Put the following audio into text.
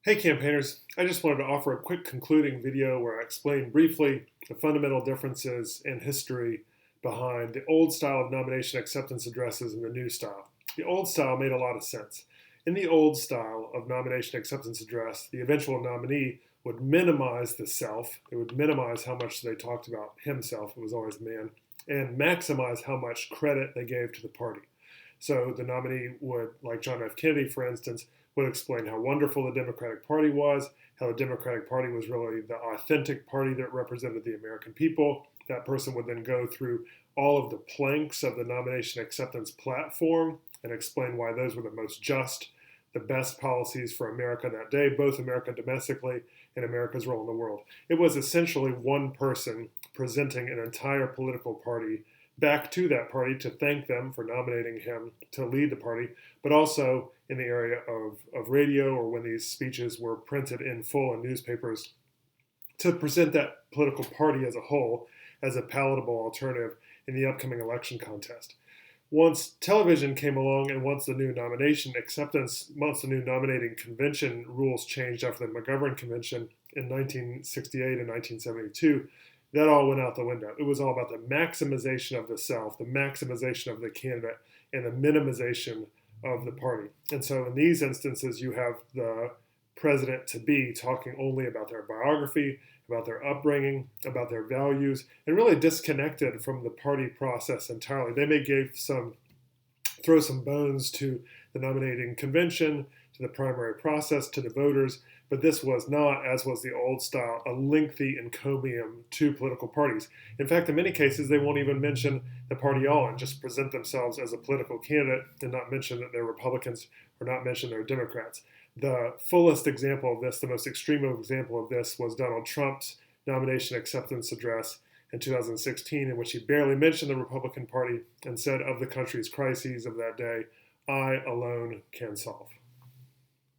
Hey campaigners, I just wanted to offer a quick concluding video where I explain briefly the fundamental differences in history behind the old style of nomination acceptance addresses and the new style. The old style made a lot of sense. In the old style of nomination acceptance address, the eventual nominee would minimize the self, it would minimize how much they talked about himself, it was always man, and maximize how much credit they gave to the party. So the nominee would, like John F. Kennedy, for instance, would explain how wonderful the Democratic Party was, how the Democratic Party was really the authentic party that represented the American people. That person would then go through all of the planks of the nomination acceptance platform and explain why those were the most just, the best policies for America that day, both America domestically and America's role in the world. It was essentially one person presenting an entire political party back to that party to thank them for nominating him to lead the party, but also in the area of radio or when these speeches were printed in full in newspapers to present that political party as a whole as a palatable alternative in the upcoming election contest. Once television came along and once the new nominating convention rules changed after the McGovern Convention in 1968 and 1972, that all went out the window. It was all about the maximization of the self, the maximization of the candidate, and the minimization of the party. And so in these instances, you have the president-to-be talking only about their biography, about their upbringing, about their values, and really disconnected from the party process entirely. They may throw some bones to the nominating convention, to the primary process, to the voters, but this was not, as was the old style, a lengthy encomium to political parties. In fact, in many cases, they won't even mention the party at all and just present themselves as a political candidate and not mention that they're Republicans or not mention they're Democrats. The fullest example of this, the most extreme example of this, was Donald Trump's nomination acceptance address in 2016, in which he barely mentioned the Republican Party and said of the country's crises of that day, "I alone can solve."